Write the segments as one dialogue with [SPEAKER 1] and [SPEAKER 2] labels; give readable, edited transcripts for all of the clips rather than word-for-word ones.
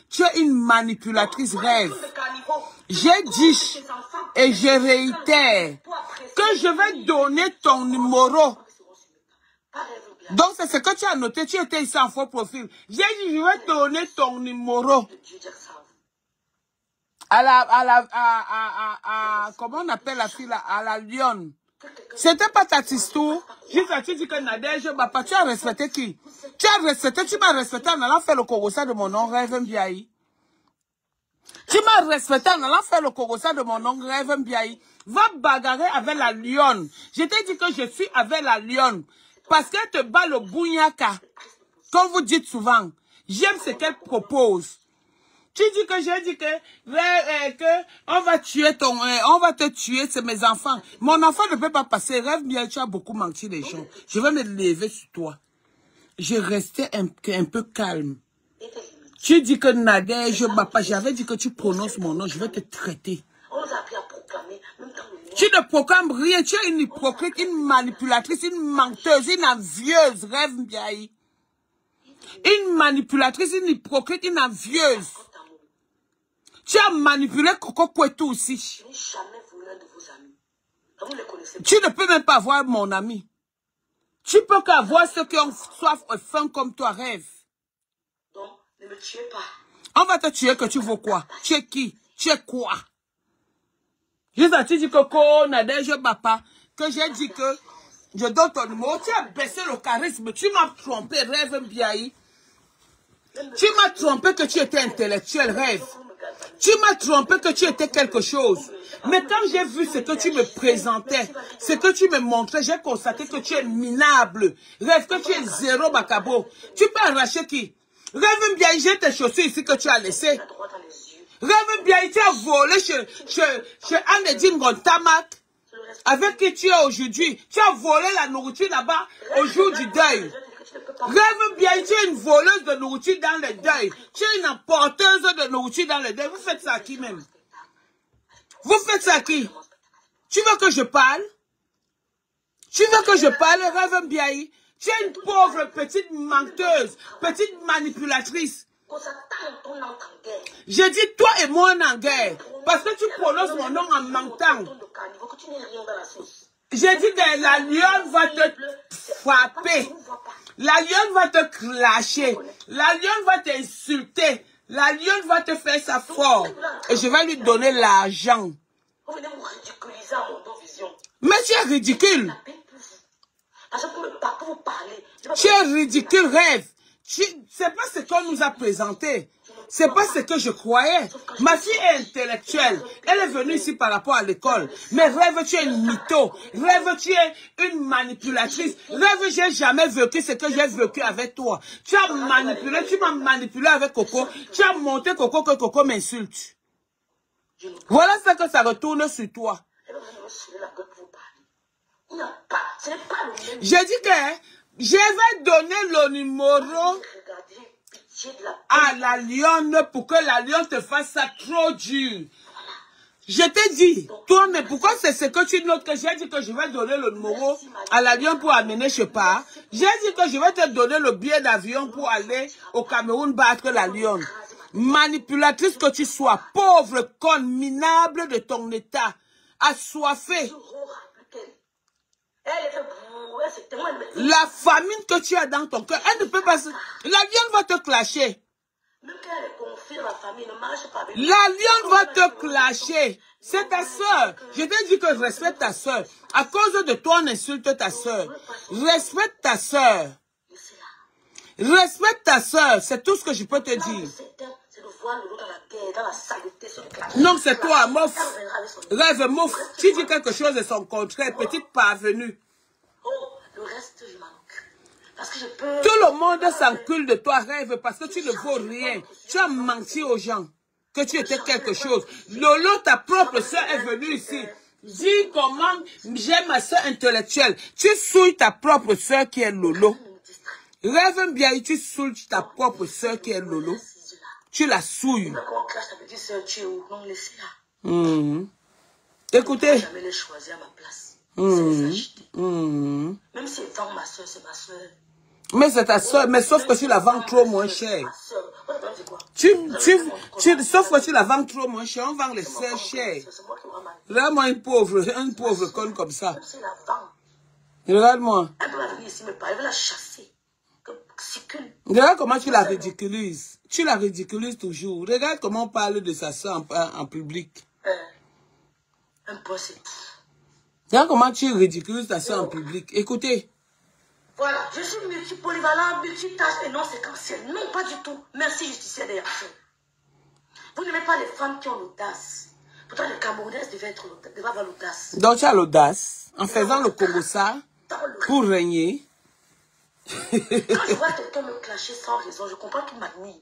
[SPEAKER 1] Tu es une manipulatrice rêve. J'ai dit et je réitère que je vais donner ton numéro. Donc c'est ce que tu as noté. Tu étais ici en faux profil. J'ai dit je vais donner ton numéro. Comment on appelle la fille là? À la lionne. C'était pas ta tistou. Juste là, tu dis que Nadège, papa, tu as respecté qui? Tu m'as respecté en allant faire le Kogosa de mon nom, Rêve Mbiaï. Tu m'as respecté en allant faire le Kogosa de mon nom, Rêve Mbiaï. Va bagarrer avec la lionne. Je t'ai dit que je suis avec la lionne. Parce qu'elle te bat le bougnaka. Comme vous dites souvent. J'aime ce qu'elle propose. Tu dis que j'ai dit que on va tuer on va te tuer, c'est mes enfants. Mon enfant ne peut pas passer. Rêve bien, tu as beaucoup menti les gens. Je vais me lever sur toi. Je restais un peu calme. Tu dis que Nadège, papa, j'avais dit que tu prononces mon nom, je vais te traiter. Tu ne proclames rien, tu es une hypocrite, une manipulatrice, une menteuse, une envieuse, Rêve Mbiaï. Une manipulatrice, une hypocrite, une envieuse. Tu as manipulé Coco Kouetou aussi. Je n'ai jamais voulu un de vos amis. Vous les connaissez pas. Tu ne peux même pas avoir mon ami. Tu peux qu'avoir ceux qui ont soif et faim comme toi, Rêve. Donc, ne me tuez pas. On va te tuer que tu veux quoi? Tu es qui? Tu es quoi? Juste à tu dis Coco, Nadège, papa, que j'ai dit que je donne ton numéro. Tu as baissé le charisme. Tu m'as trompé, Rêve Mbiaï. Tu m'as trompé que tu étais intellectuel, Rêve. Tu m'as trompé que tu étais quelque chose. Mais quand j'ai vu ce que tu me présentais, ce que tu me montrais, j'ai constaté que tu es minable. Rêve que tu es zéro Bakabo. Tu peux arracher qui? Rêve Mbiaï, j'ai tes chaussures ici que tu as laissées. Rêve Mbiaï, tu as volé chez Anedine Gontamak. Avec qui tu es aujourd'hui. Tu as volé la nourriture là-bas au jour du deuil. Rêve bien, tu es une voleuse de nourriture dans le deuil. Tu es une emporteuse de nourriture dans le deuil. Vous faites ça à qui même? Vous faites ça à qui? Tu veux que je parle? Tu veux que je parle, Rêve Mbiaï? Tu es une pauvre petite menteuse, petite manipulatrice. Je dis toi et moi en guerre. Parce que tu prononces mon nom en mentant. J'ai dit que la lionne va te frapper. La lionne va te clasher. La lionne va t'insulter. La lionne va te faire ça fort. Et je vais lui donner l'argent. Mais tu es ridicule. Tu es ridicule, Rêve. C'est pas ce qu'on nous a présenté. C'est pas ce que je croyais. Ma fille est intellectuelle. Elle est venue ici par rapport à l'école. Mais Rêve, tu es une mytho. Rêve, tu es une manipulatrice. Rêve, j'ai jamais vécu ce que j'ai vécu avec toi. Tu as manipulé, tu m'as manipulé avec Coco. Tu as monté Coco que Coco m'insulte. Voilà ce que ça retourne sur toi. J'ai dit que je vais donner le numéro à la lionne pour que la lionne te fasse ça trop dur. Je t'ai dit, toi, mais pourquoi c'est ce que tu notes que j'ai dit que je vais donner le numéro à la lionne pour amener, je sais pas. J'ai dit que je vais te donner le billet d'avion pour aller au Cameroun battre la lionne. Manipulatrice que tu sois, pauvre, conne, minable de ton état, assoiffée. La famine que tu as dans ton cœur, elle ne peut pas... La lionne va te clasher. La lionne va te clasher. C'est ta soeur. Je t'ai dit que respecte ta soeur. À cause de toi, on insulte ta soeur. Respecte ta soeur. Respecte ta soeur. C'est tout ce que je peux te dire. Non, c'est toi, mouf. Rêve, mouf. Tu dis quelque chose de son contraire. Petite parvenue. Tout le monde s'encule de toi, Rêve, parce que tu ne vaux rien. Tu as menti aux gens que tu étais quelque chose. Lolo, ta propre soeur, est venue ici. Dis comment j'ai ma soeur intellectuelle. Tu souilles ta propre soeur qui est Lolo. Rêve bien, tu souilles ta propre soeur qui est Lolo. Tu la souilles. Écoutez. Même si étant ma soeur, c'est ma soeur. Mais c'est ta soeur, mais sauf que tu la vends trop moins cher. Sauf que tu la vends trop moins cher, on vend les sœurs chères. Regarde-moi une pauvre conne comme ça. Regarde-moi. Regarde comment tu la ridiculises. Tu la ridiculises toujours. Regarde comment on parle de sa soeur en public. Regarde comment tu ridiculises ta soeur en public. Écoutez.
[SPEAKER 2] Voilà, je suis multipolyvalent, multitâche et non séquentiel. Non, pas du tout. Merci, justicier des actions. Vous n'aimez pas les femmes qui ont l'audace. Pourtant, les Camerounaises devaient avoir l'audace.
[SPEAKER 1] Donc, tu as l'audace en faisant le Congo ça pour régner.
[SPEAKER 2] Quand je vois quelqu'un me clasher sans raison, je comprends qu'il m'admire.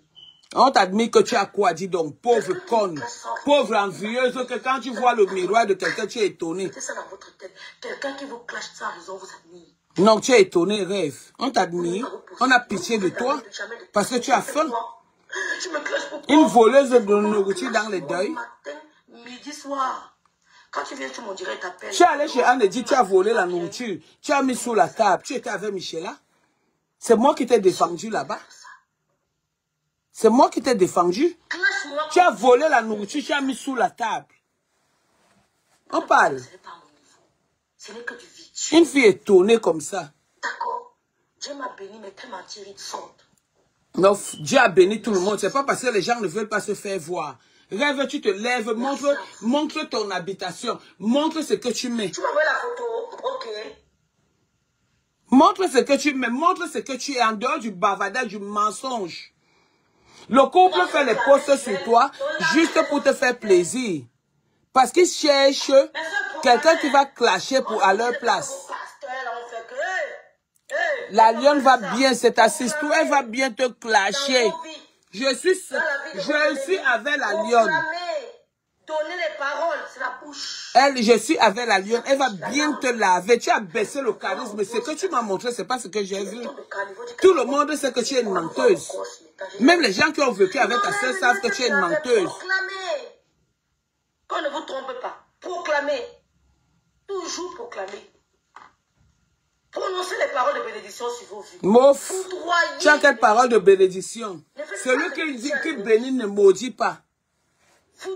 [SPEAKER 1] On t'admire que tu as quoi, dis donc, pauvre conne, pauvre envieuse, que quand tu vois le miroir de quelqu'un, tu es étonné.
[SPEAKER 2] C'est ça dans votre tête. Quelqu'un qui vous clash sans raison vous admire.
[SPEAKER 1] Non, tu es étonné, rêve. On t'admire, on a pitié de toi, parce que tu as faim. Une voleuse de nourriture dans les deuils.
[SPEAKER 2] Midi, soir. Quand tu viens, tu m'en dirais, t'appelles.
[SPEAKER 1] Tu es allé chez Anne et dit, tu as volé la nourriture, tu as mis sous la table, tu étais avec Michela. C'est moi qui t'ai défendu là-bas. C'est moi qui t'ai défendu. Tu as volé la nourriture, tu as mis sous la table. On parle.
[SPEAKER 2] Ce n'est que du vide.
[SPEAKER 1] Une fille étonnée comme ça.
[SPEAKER 2] D'accord. Dieu m'a béni, mais très mentirissante.
[SPEAKER 1] Non, Dieu a béni tout le monde. C'est pas parce que les gens ne veulent pas se faire voir. Rêve, tu te lèves, montre ton habitation. Montre ce que tu mets.
[SPEAKER 2] Tu m'envoies la photo. Ok.
[SPEAKER 1] Montre ce que tu mets. Montre ce que tu es en dehors du bavardage, du mensonge. Le couple fait les posts sur toi juste pour te faire plaisir. Parce qu'ils cherchent quelqu'un qui va clasher à leur place. La lionne va bien, c'est ta sister, elle va bien te clasher. Je suis avec la lionne.
[SPEAKER 2] Donner les paroles, c'est la bouche.
[SPEAKER 1] Je suis avec la lionne, elle va bien te laver. Tu as baissé le charisme. Ce que tu m'as montré, c'est pas ce que j'ai vu. Tout le monde sait que tu es une menteuse. Même les gens qui ont vécu avec ta soeur savent que tu es une menteuse.
[SPEAKER 2] Qu'on ne vous trompe pas. Proclamez. Toujours proclamer. Prononcez les paroles de bénédiction sur vos vies.
[SPEAKER 1] Mouf. Tu as quelle parole de bénédiction? Celui qui bénit ne maudit pas.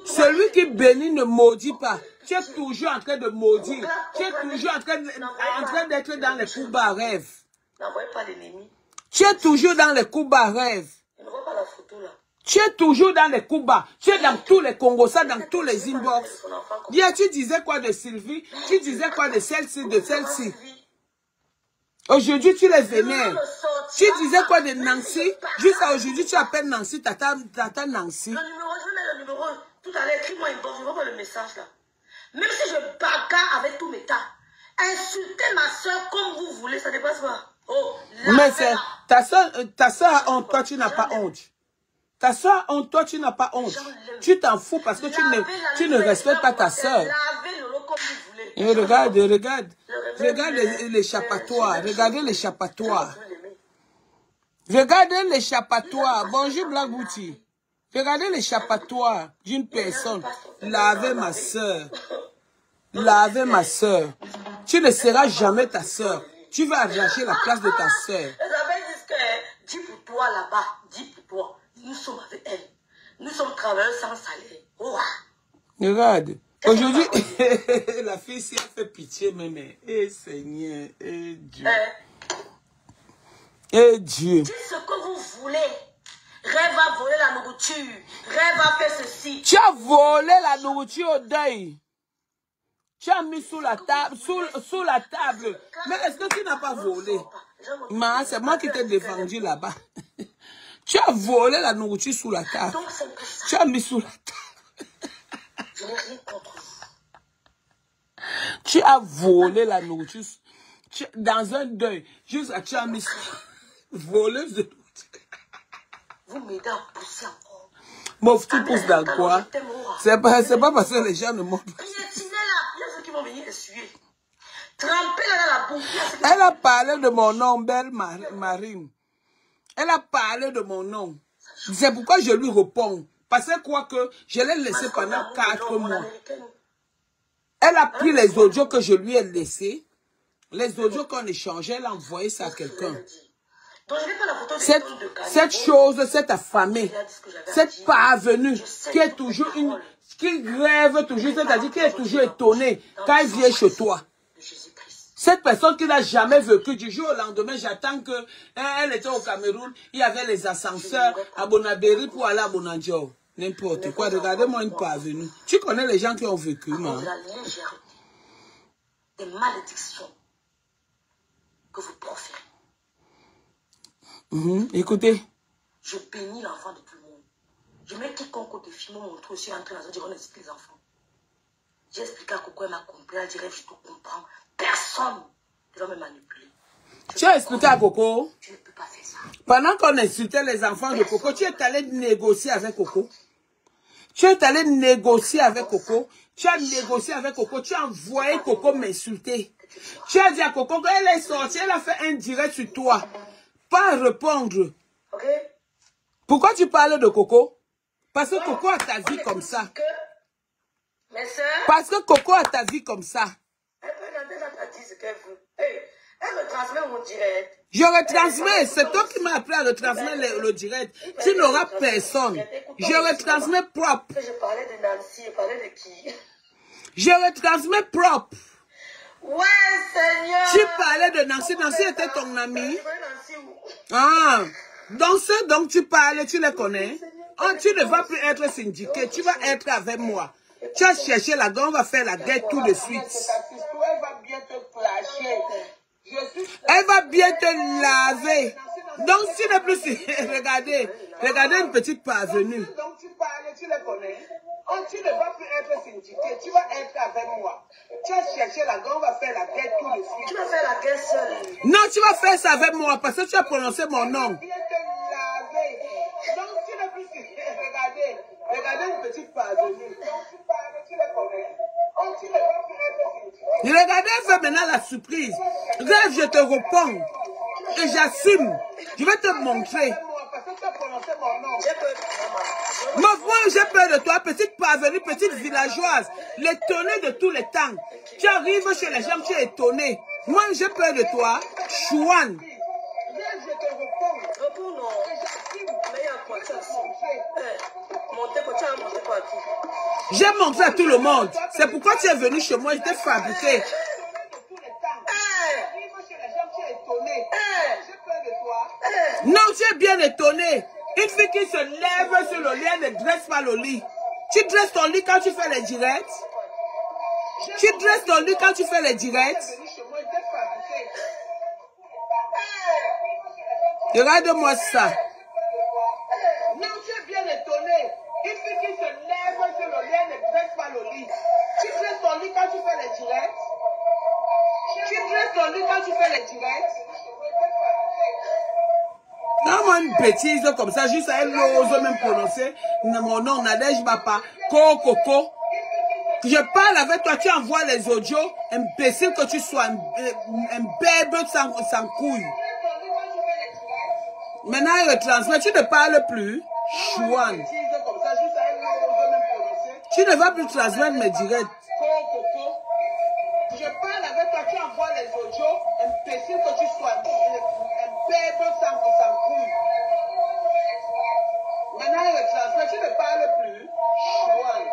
[SPEAKER 1] Celui qui bénit ne maudit pas. Tu es toujours en train de maudire. Tu es toujours en train d'être dans les coups bas rêves.
[SPEAKER 2] N'envoyez pas l'ennemi.
[SPEAKER 1] Tu es toujours dans les coups bas rêves.
[SPEAKER 2] Je ne vois pas la photo là.
[SPEAKER 1] Tu es toujours dans les coups bas. Tu es dans tous les Congos, ça, dans tous les inbox. Hier, tu disais quoi de Sylvie? Tu disais quoi de celle-ci, de celle-ci? Aujourd'hui, tu les vénères. Tu disais quoi de Nancy? Jusqu'à aujourd'hui, tu appelles Nancy, tata Nancy.
[SPEAKER 2] Le numéro, je mets le numéro. Tout à l'heure, écris-moi une box, je vois le message là. Même si je bagarre avec tous mes tas, insultez ma soeur comme vous voulez, ça ne dépasse pas. Oh,
[SPEAKER 1] mais c'est ta soeur a honte, toi tu n'as pas honte. Ta soeur a honte, toi tu n'as pas honte. Tu t'en fous parce que tu ne respectes pas ta soeur.
[SPEAKER 2] Lavez le lot comme vous voulez.
[SPEAKER 1] Et regarde l'échappatoire. Regardez l'échappatoire. Regardez l'échappatoire. Bonjour Black Booty. Regardez l'échappatoire d'une personne. Lavez ma soeur. Lavez ma soeur. Tu ne seras jamais ta soeur. Tu vas arracher la place de ta soeur.
[SPEAKER 2] Dis pour toi là-bas. Dis pour toi. Nous sommes avec elle. Nous sommes travailleurs sans salaire. Oh.
[SPEAKER 1] Regarde. Aujourd'hui, la fille s'y a fait pitié, mais eh Seigneur, eh Dieu. Eh Dieu.
[SPEAKER 2] Dites ce que vous voulez. Rêve à voler la nourriture. Rêve à faire ceci.
[SPEAKER 1] Tu as volé la nourriture au deuil. Tu as mis sous la table, sous la table. Mais est-ce que tu n'as pas volé? C'est moi qui t'ai défendu là-bas. Tu as volé la nourriture sous la table. Tu as mis sous la table.
[SPEAKER 2] Je n'ai rien contre vous.
[SPEAKER 1] Tu as volé la nourriture dans un deuil. Juste tu as mis voleuse de nourriture.
[SPEAKER 2] Vous m'aidez à pousser encore.
[SPEAKER 1] Mouf, tu pousses dans quoi? C'est pas parce que les gens ne montrent pas.
[SPEAKER 2] Il y a ceux qui vont venir essuyer. Trempez-la dans la bouche.
[SPEAKER 1] Elle a parlé de mon nom, Belle Marine. Elle a parlé de mon nom. C'est pourquoi je lui réponds. Parce que quoi que je l'ai laissé pendant 4 mois. Elle a pris les audios que je lui ai laissés. Les audios qu'on échangeait, elle a envoyé ça à quelqu'un.
[SPEAKER 2] Donc je n'ai pas la photo de
[SPEAKER 1] cette chose, cette affamée, cette parvenue qui est toujours qui rêve toujours, c'est-à-dire qui est toujours étonnée quand elle vient chez toi. Cette personne qui n'a jamais vécu du jour au lendemain, j'attends que elle était au Cameroun, il y avait les ascenseurs à Bonabéry pour aller à Bonadjo. N'importe quoi, regardez-moi une parvenue. Tu connais les gens qui ont vécu, non?
[SPEAKER 2] La légèreté des malédictions que vous proférez.
[SPEAKER 1] Écoutez.
[SPEAKER 2] Je bénis l'enfant de tout le monde. Je mets quiconque au défi me montrer aussi entrer dans un dire on explique les enfants. J'ai expliqué à Coco, elle m'a compris, elle dirait je te comprends. Personne ne va me manipuler.
[SPEAKER 1] Tu as expliqué à Coco?
[SPEAKER 2] Tu ne peux pas faire ça.
[SPEAKER 1] Pendant qu'on insultait les enfants de Coco, tu es allé négocier avec Coco. Tu es allé négocier avec Coco. Tu as négocié avec Coco. Tu as envoyé Coco m'insulter. Tu as dit à Coco qu'elle est sortie, elle a fait un direct sur toi. Pas répondre.
[SPEAKER 2] Ok?
[SPEAKER 1] Pourquoi tu parles de Coco? Parce que Coco a ta vie comme ça.
[SPEAKER 2] Mes soeurs,
[SPEAKER 1] parce que Coco a ta vie comme ça.
[SPEAKER 2] Elle peut entrer dans ta dit ce qu'elle veut. Hey, elle me transmet mon direct.
[SPEAKER 1] Je retransmets. C'est toi qui m'as appris à retransmettre le direct. Tu n'auras personne. Je retransmets propre.
[SPEAKER 2] Je parlais de Nancy, je parlais de qui?
[SPEAKER 1] Je retransmets propre.
[SPEAKER 2] Ouais, Seigneur.
[SPEAKER 1] Tu parlais de Nancy. Nancy était ton amie. Ah. Donc ceux dont tu parles, tu les connais. Oh, tu ne vas plus être syndiqué. Tu vas être avec moi. Tu as cherché la guerre, on va faire la guerre tout de suite.
[SPEAKER 3] Elle va bien te flasher.
[SPEAKER 1] Elle va bien te laver. Donc, si ne plus... regardez, regardez une petite parvenue.
[SPEAKER 3] Donc, tu parles, tu les connais. Oh, tu ne vas plus être syndiqué. Tu vas être avec moi. Tu as cherché la guerre, on va faire la guerre tout de suite.
[SPEAKER 2] Tu vas faire la guerre seule.
[SPEAKER 1] Non, tu vas faire ça avec moi parce que tu as prononcé mon nom.
[SPEAKER 3] Elle va bien te laver. Donc, tu ne plus... Regardez. Regardez une petite parvenue. Donc, tu parles, tu les connais. Oh, tu ne vas plus être syndiqué.
[SPEAKER 1] Regardez, elle fait maintenant la surprise. Regarde, je te réponds. Et j'assume. Je vais te montrer. Moi, j'ai peur de toi, petite parvenue, petite villageoise. L'étonnée de tous les temps. Tu arrives chez les gens, tu es étonné. Moi, j'ai peur de toi. Chouane. J'ai montré à tout le monde. C'est pourquoi tu es venu chez moi, je t'ai fabriqué. Non, tu es bien étonné. Une fille qui se lève sur le lit, elle ne dresse pas le lit. Tu dresses ton lit quand tu fais les directs. Tu dresses ton lit quand tu fais les directs. Regarde-moi ça.
[SPEAKER 3] Non, tu es bien étonné. Une fille qui se lève sur le lit, elle ne dresse pas le lit. Tu dresses ton lit quand tu fais les directs. Tu dresses ton lit quand tu fais les directs.
[SPEAKER 1] Non, moi, une bêtise comme ça, juste à elle ose même prononcer mon nom, Nadège Bapa, Coco. Je parle avec toi, tu envoies les audios, imbécile que tu sois, un bébé sans couille. Maintenant, elle retransmet, tu ne parles plus. Chouane. Tu ne vas plus transmettre mes directs.
[SPEAKER 3] Je parle avec toi, tu envoies les audios, imbécile que tu sois, un bébé sans couille. Maintenant, elle retransmet, tu ne parles plus. Chouane.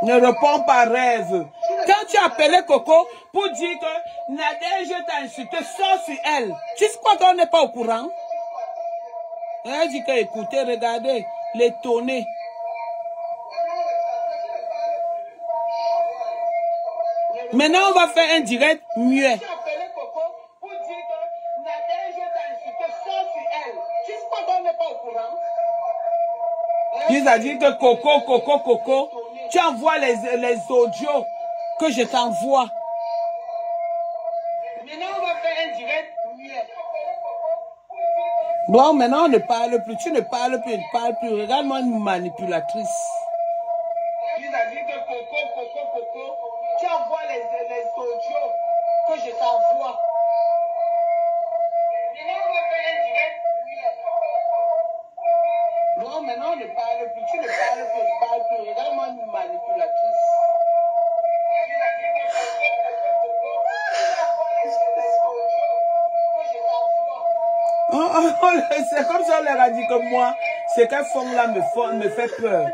[SPEAKER 1] Ne réponds pas, rêve. Quand tu appelais Coco pour dire que Nadège t'a insulté, sors sur elle. Tu sais quoi qu'on n'est pas au courant? Elle dit que écoutez, regardez, l'étonné. Maintenant, on va faire un direct muet.
[SPEAKER 3] Tu appelais Coco pour dire que Nadège t'a insulté, sors sur elle. Tu sais quoi qu'on n'est pas au courant?
[SPEAKER 1] Il a dit que Coco, tu envoies les audios que je t'envoie.
[SPEAKER 3] Maintenant, on va faire un direct muet.
[SPEAKER 1] Bon, maintenant, on ne parle plus. Tu ne parles plus, tu ne parles plus. Regarde-moi une manipulatrice.
[SPEAKER 3] Il a dit que Coco, tu envoies les audios que je t'envoie. Maintenant, on va faire un direct muet.
[SPEAKER 1] Non, maintenant, on ne parle plus. Tu ne parles plus, tu ne parles plus. Regarde-moi une manipulatrice.
[SPEAKER 3] Il a dit que Coco, tu envoies les audios que je t'envoie.
[SPEAKER 1] Oh, c'est comme ça on leur a dit que moi, ce qu'elles font là me fait peur.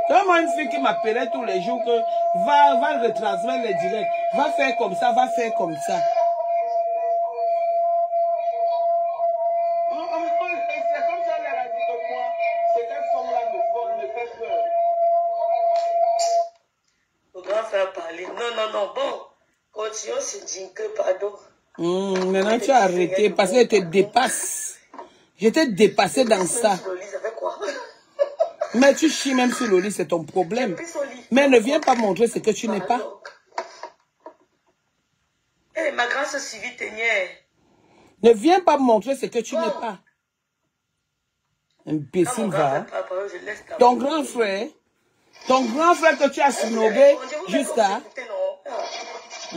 [SPEAKER 1] Comme une fille qui m'appelait tous les jours que va retransmettre les directs, va faire comme ça, va faire comme ça. C'est comme ça on leur a dit que moi, ce qu'elles font là me fait peur.
[SPEAKER 2] Le grand frère parler. Non, bon. Continuons ce jingle, pardon.
[SPEAKER 1] Maintenant tu as arrêté parce que je te dépasse. Je t'ai dépassé dans ça. Mais tu chies même sur le lit, c'est ton problème. Mais ne viens pas montrer ce que tu n'es pas.
[SPEAKER 2] Eh, ma grande soeur Sylvie Tenière.
[SPEAKER 1] Ne viens pas montrer ce que tu n'es pas. Imbécile va. Ton grand frère que tu as snobé jusqu'à...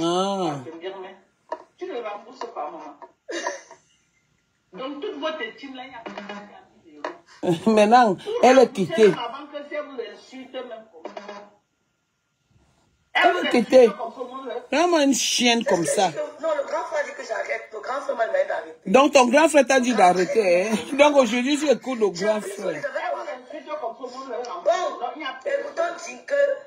[SPEAKER 1] Ah.
[SPEAKER 3] Tu ne rembourses pas, maman. Donc, toute votre team là, il y a...
[SPEAKER 1] Maintenant, elle est quittée. Elle est quittée. Vraiment une chienne comme ça.
[SPEAKER 2] Non, le grand frère dit que j'arrête. Le grand frère m'a dit d'arrêter.
[SPEAKER 1] Donc, ton grand frère t'a dit d'arrêter. Hein? Donc, aujourd'hui, tu écoutes le grand frère.
[SPEAKER 2] Bon, écoutons Jingle.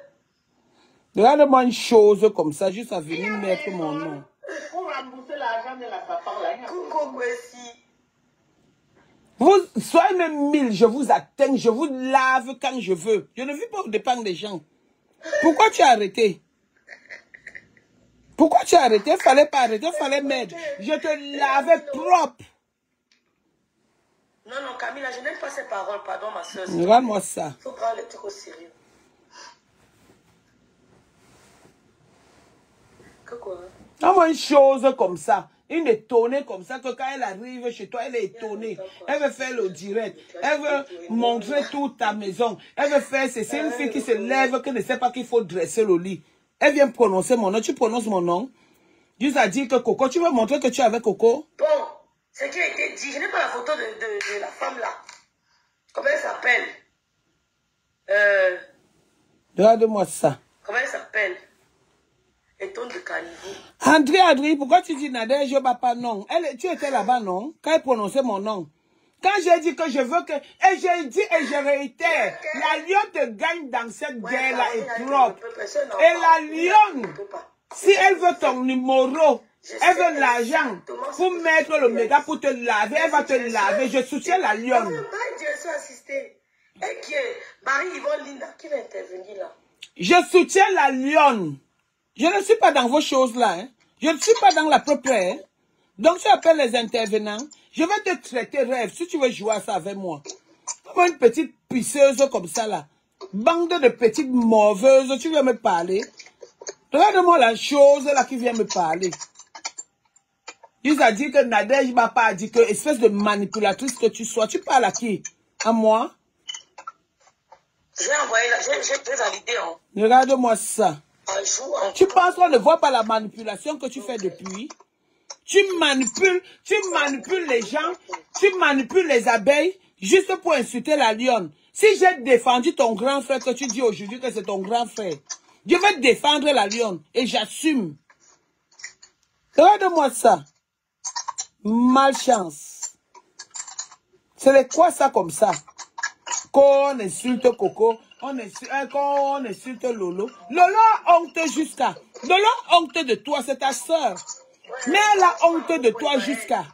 [SPEAKER 1] Regarde-moi une chose comme ça, juste à venir mettre mon nom.
[SPEAKER 3] Pour rembourser l'argent de la papa, là, il y a...
[SPEAKER 2] Coucou, voici.
[SPEAKER 1] Vous, soyez même 1000, je vous atteigne, je vous lave quand je veux. Je ne vis pas au dépend des gens. Pourquoi tu as arrêté? Pourquoi tu as arrêté? Il fallait pas arrêter, il fallait m'aider. Je te lavais propre.
[SPEAKER 2] Non, Camilla, je n'aime pas ces paroles, pardon, ma soeur.
[SPEAKER 1] Regarde-moi ça.
[SPEAKER 2] Il faut prendre les trucs au sérieux. Que quoi?
[SPEAKER 1] Comment une chose comme ça, une étonnée comme ça, que quand elle arrive chez toi, elle est étonnée. Elle veut faire le direct. Elle veut montrer toute ta maison. Elle veut faire, c'est une fille qui se lève, qui ne sait pas qu'il faut dresser le lit. Elle vient prononcer mon nom. Tu prononces mon nom. Juste à dire que Coco, tu veux montrer que tu es avec Coco?
[SPEAKER 2] Bon, ce qui a été dit, je n'ai pas la photo de la femme là. Comment elle s'appelle?
[SPEAKER 1] Regarde-moi ça.
[SPEAKER 2] Comment elle s'appelle? Étonne de Caniveau.
[SPEAKER 1] André, pourquoi tu dis Nadège Papa non? Tu étais là-bas, non? Quand elle prononçait mon nom. Quand j'ai dit que je veux que... Et j'ai dit et je réitère. La lionne te gagne dans cette guerre-là est propre. Et la lionne, si elle veut ton numéro, elle veut l'argent pour mettre le méga pour te laver, elle va te laver. Je soutiens la lionne.
[SPEAKER 2] Et qui est Marie-Yvonne Linda qui va intervenir là?
[SPEAKER 1] Je soutiens la lionne. Je ne suis pas dans vos choses-là. Hein. Je ne suis pas dans la propre. Hein. Donc, tu appelles les intervenants. Je vais te traiter rêve si tu veux jouer à ça avec moi. Comme une petite pisseuse comme ça, là. Bande de petites mauvaises. Tu viens me parler. Regarde-moi la chose là qui vient me parler. Il a dit que Nadège Papa a dit que, espèce de manipulatrice que tu sois. Tu parles à qui? À moi?
[SPEAKER 2] J'ai envoyé là. J'ai validé. Hein.
[SPEAKER 1] Regarde-moi ça. Tu penses qu'on ne voit pas la manipulation que tu fais depuis? Tu manipules les gens, tu manipules les abeilles, juste pour insulter la lionne. Si j'ai défendu ton grand frère que tu dis aujourd'hui que c'est ton grand frère, je vais défendre la lionne et j'assume. Regarde-moi ça. Malchance. C'est quoi ça comme ça? Qu'on insulte Coco. On insulte Lolo. Lolo a honte jusqu'à. Lolo a honte de toi, c'est ta soeur. Mais elle a honte de toi jusqu'à.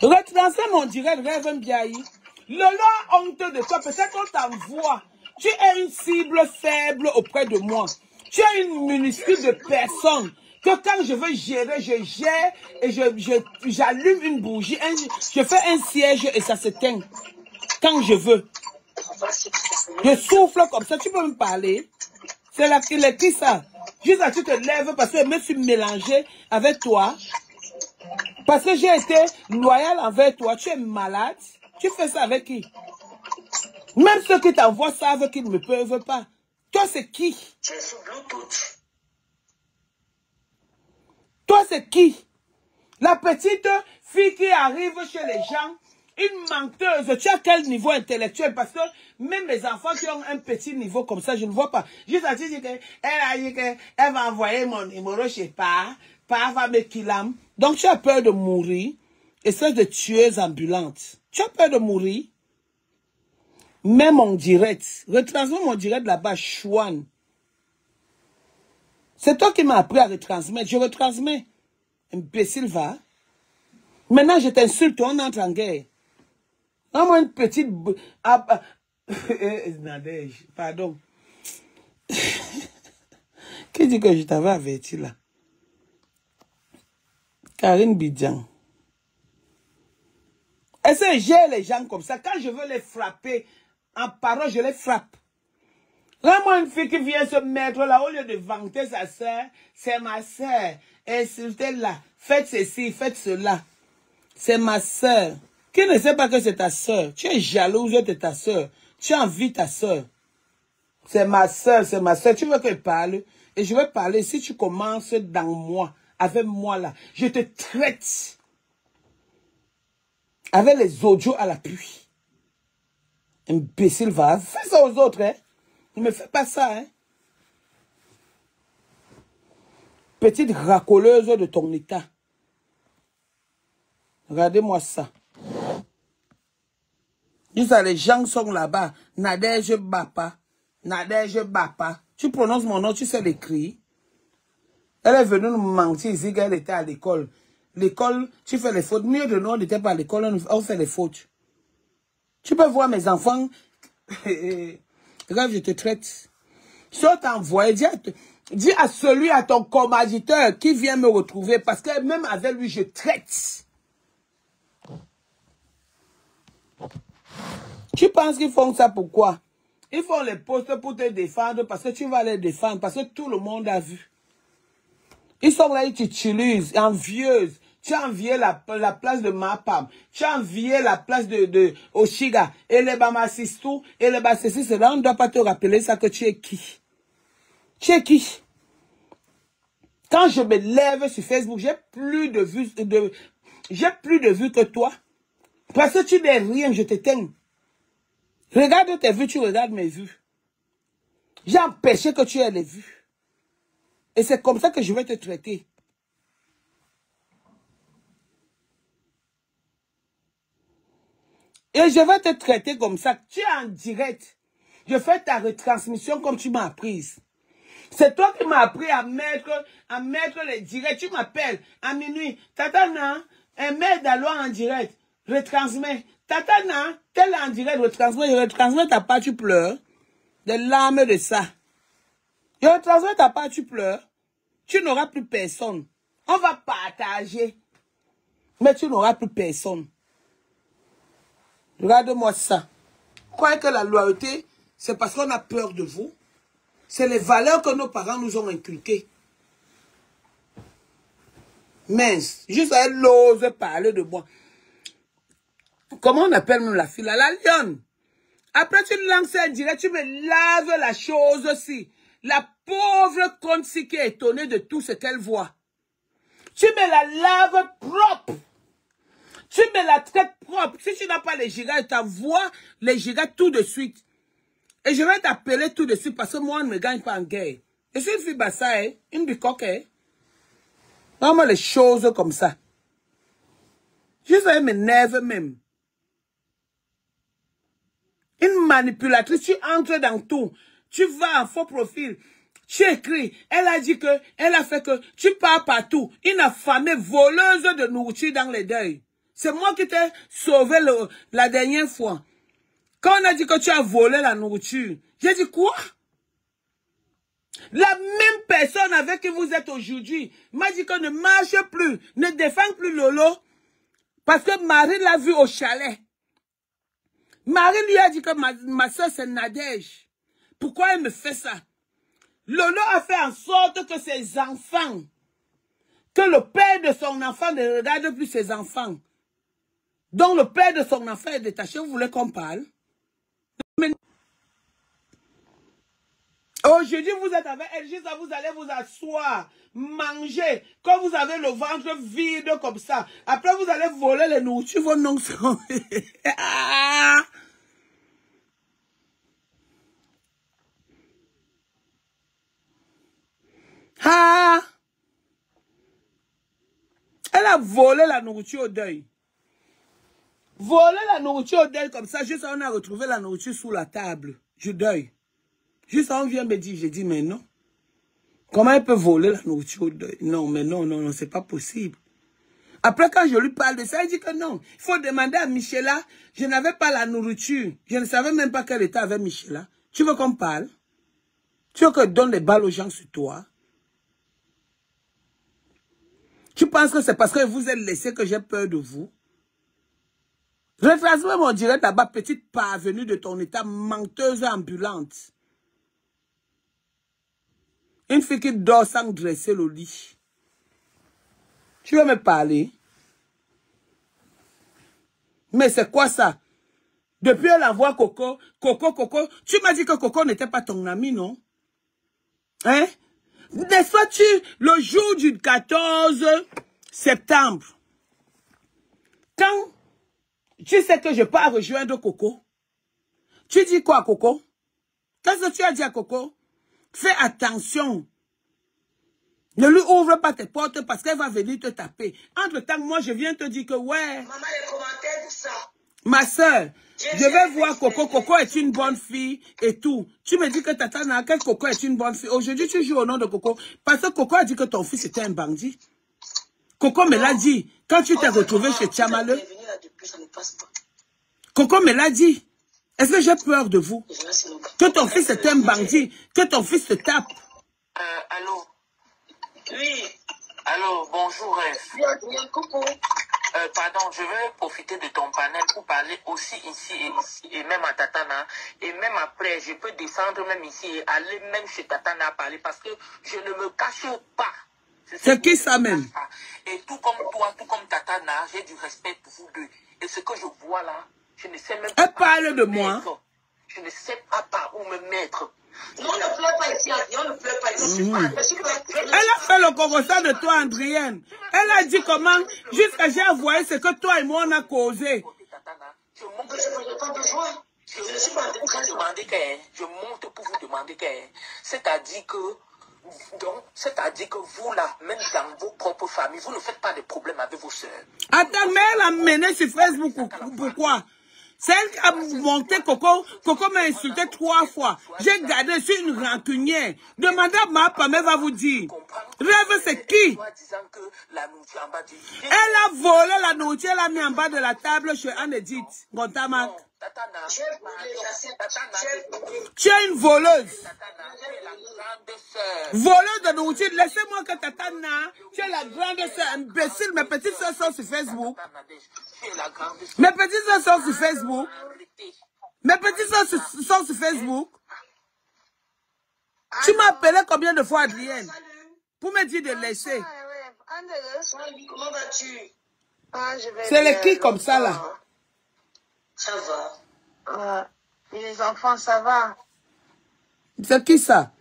[SPEAKER 1] Retransfère mon direct, Rêve Mbiaye. Lolo a honte de toi, peut-être qu'on t'envoie. Tu es une cible faible auprès de moi. Tu es une minuscule de personne. Que quand je veux gérer, je gère et j'allume une bougie. Je fais un siège et ça s'éteint. Quand je veux. Je souffle comme ça, tu peux me parler. C'est là qu'il est qui ça? Juste là, tu te lèves parce que je me suis mélangé avec toi. Parce que j'ai été loyal envers toi. Tu es malade. Tu fais ça avec qui? Même ceux qui t'envoient savent qu'ils ne peuvent pas. Toi, c'est qui?
[SPEAKER 2] Tu es sur Bluetooth.
[SPEAKER 1] Toi, c'est qui? La petite fille qui arrive chez les gens. Une menteuse, tu as quel niveau intellectuel? Parce que même mes enfants qui ont un petit niveau comme ça, je ne vois pas. Juste à dire qu'elle a dit qu'elle va envoyer mon numéro, je sais pas, parve avec Kilam. Donc tu as peur de mourir. Espèce de tueuse ambulante. Tu as peur de mourir. Même en direct. Retransmets mon direct là-bas, Chouane. C'est toi qui m'as appris à retransmettre. Je retransmets. Imbécile va. Maintenant, je t'insulte, on entre en guerre. Donne-moi une petite... Nadège, pardon. Qui dit que je t'avais averti là? Karine Bidjan. Est-ce que j'ai les gens comme ça? Quand je veux les frapper, en parole, je les frappe. Là-moi, une fille qui vient se mettre là, au lieu de vanter sa soeur, c'est ma soeur. Insultez-la. Faites ceci, faites cela. C'est ma soeur. Qui ne sait pas que c'est ta soeur? Tu es jalouse de ta soeur. Tu envies ta soeur. C'est ma soeur, c'est ma soeur. Tu veux qu'elle parle? Et je vais parler. Si tu commences dans moi, avec moi là, je te traite. Avec les audios à l'appui. Imbécile va. Fais ça aux autres, hein. Ne me fais pas ça, hein. Petite racoleuse de ton état. Regardez-moi ça. Dis ça, les gens sont là-bas. Nadège Bapa. Nadège Bapa. Tu prononces mon nom, tu sais l'écrire. Elle est venue nous mentir ici qu'elle était à l'école. L'école, tu fais les fautes. Mieux de nous, on n'était pas à l'école, on fait les fautes. Tu peux voir mes enfants. Regarde, je te traite. Si on t'envoie, dis à celui, à ton commanditaire qui vient me retrouver, parce que même avec lui, je traite. Tu penses qu'ils font ça pourquoi? Ils font les postes pour te défendre, parce que tu vas les défendre, parce que tout le monde a vu. Ils sont là, ils t'utilisent, envieuses. Tu as envié la place de Mapam. Tu as envié la place de Oshiga. Et les Bamasistou, et les Bassessis, c'est là, on ne doit pas te rappeler ça que tu es qui. Tu es qui? Quand je me lève sur Facebook, j'ai plus de vues que toi. Parce que tu n'es rien, je t'éteins. Regarde tes vues, tu regardes mes vues. J'ai empêché que tu aies les vues. Et c'est comme ça que je vais te traiter. Et je vais te traiter comme ça. Tu es en direct. Je fais ta retransmission comme tu m'as apprise. C'est toi qui m'as appris à mettre les directs. Tu m'appelles à minuit. Tatana, un mail d'aloi en direct. Retransmets. Tatana, tel en direct, retransmets. Je retransmets ta part, tu pleures. Des larmes de ça. Je retransmets ta part, tu pleures. Tu n'auras plus personne. On va partager. Mais tu n'auras plus personne. Regarde-moi ça. Croyez que la loyauté, c'est parce qu'on a peur de vous. C'est les valeurs que nos parents nous ont inculquées. Mince, juste elle ose parler de moi. Comment on appelle même la fille là? La lionne. Après tu lances un direct, tu me laves la chose aussi. La pauvre conne-ci qui est étonnée de tout ce qu'elle voit. Tu me la laves propre. Tu me la traites propre. Si tu n'as pas les gigas, je t'envoie les gigas tout de suite. Et je vais t'appeler tout de suite parce que moi, on ne me gagne pas en guerre. Et c'est une fille bassa, hein? Une bicoque, hein? Vraiment les choses comme ça. Juste elle m'énerve même. Une manipulatrice, tu entres dans tout. Tu vas en faux profil. Tu écris. Elle a dit que, elle a fait que, tu pars partout. Une affamée voleuse de nourriture dans les deuils. C'est moi qui t'ai sauvé la dernière fois. Quand on a dit que tu as volé la nourriture, j'ai dit quoi? La même personne avec qui vous êtes aujourd'hui m'a dit que ne marche plus, ne défend plus Lolo, parce que Marie l'a vu au chalet. Marie lui a dit que ma soeur c'est Nadège. Pourquoi elle me fait ça? Lolo a fait en sorte que ses enfants, que le père de son enfant ne regarde plus ses enfants. Donc le père de son enfant est détaché. Vous voulez qu'on parle? Aujourd'hui, vous êtes avec elle, juste là, vous allez vous asseoir, manger. Quand vous avez le ventre vide comme ça, après vous allez voler les nourritures, vos noms sont... Ah! à voler la nourriture au deuil. Voler la nourriture au deuil comme ça, juste on a retrouvé la nourriture sous la table. Je deuil. Juste on vient me dire, j'ai dit, mais non. Comment elle peut voler la nourriture au deuil? Non, mais non, non, non, c'est pas possible. Après, quand je lui parle de ça, il dit que non. Il faut demander à Michela. Je n'avais pas la nourriture. Je ne savais même pas quel état avait Michela. Tu veux qu'on parle? Tu veux que je donne les balles aux gens sur toi? Tu penses que c'est parce que vous êtes laissé que j'ai peur de vous? Retransmets mon direct là-bas, petite parvenue de ton état, menteuse ambulante. Une fille qui dort sans dresser le lit. Tu veux me parler? Mais c'est quoi ça? Depuis elle envoie Coco, Coco, tu m'as dit que Coco n'était pas ton ami, non? Hein? N'est-ce pas le jour du 14 septembre, quand tu sais que je pars rejoindre Coco, tu dis quoi à Coco? Qu'est-ce que tu as dit à Coco? Fais attention. Ne lui ouvre pas tes portes parce qu'elle va venir te taper. Entre-temps, moi, je viens te dire que ouais.
[SPEAKER 2] Maman, les commentaires, tout ça.
[SPEAKER 1] Ma soeur, je vais voir Coco. Coco est une bonne fille et tout. Tu me dis que Tatana, que Coco est une bonne fille. Aujourd'hui, tu joues au nom de Coco. Parce que Coco a dit que ton fils était un bandit. Coco me l'a dit. Quand tu t'es retrouvé chez Tchamaleu. Coco me l'a dit. Est-ce que j'ai peur de vous? Que ton fils est un bandit. Que ton fils te tape.
[SPEAKER 4] Allô?
[SPEAKER 2] Oui.
[SPEAKER 4] Allô, bonjour, Ref.
[SPEAKER 2] Coucou.
[SPEAKER 4] Pardon, je vais profiter de ton panel pour parler aussi ici et même à Tatana. Et même après, je peux descendre même ici et aller même chez Tatana parler parce que je ne me cache pas.
[SPEAKER 1] C'est qui ça même?
[SPEAKER 4] Et tout comme toi, tout comme Tatana, j'ai du respect pour vous deux. Et ce que je vois là, je ne sais même pas.
[SPEAKER 1] Elle parle de moi.
[SPEAKER 4] Je ne sais pas par où me mettre.
[SPEAKER 2] Non, on ne pleure pas ici, on ne pleure pas ici.
[SPEAKER 1] Elle a fait le conversation de toi, Andrienne. Elle a dit comment, jusqu'à j'ai envoyé ce que toi et moi on a causé.
[SPEAKER 4] Je monte pour vous demander que, c'est-à-dire que vous là, même dans vos propres familles, vous ne faites pas de problème avec vos soeurs.
[SPEAKER 1] Attends, mais elle a mené sur Facebook, pourquoi? C'est elle qui a monté Coco. Coco m'a insulté 3 fois. J'ai gardé sur une rancunière. Demandez à ma femme, elle va vous dire. Rêve, c'est qui? Elle a volé la nourriture, elle a mis en bas de la table chez Anne-Edith. Gontamak. Tu es une voleuse. Voleuse de nourriture. Laissez-moi que Tatana, tu es la grande soeur. Imbécile, mes petites soeurs sont sur Facebook. Mes petites soeurs sont sur Facebook. Mes petites soeurs sont sur Facebook. Tu m'as appelé combien de fois, Adrienne? Pour me dire de laisser.
[SPEAKER 2] Comment vas-tu?
[SPEAKER 1] C'est les qui comme ça, là?
[SPEAKER 2] Ça va.
[SPEAKER 3] Les enfants, ça va?
[SPEAKER 1] C'est qui ça?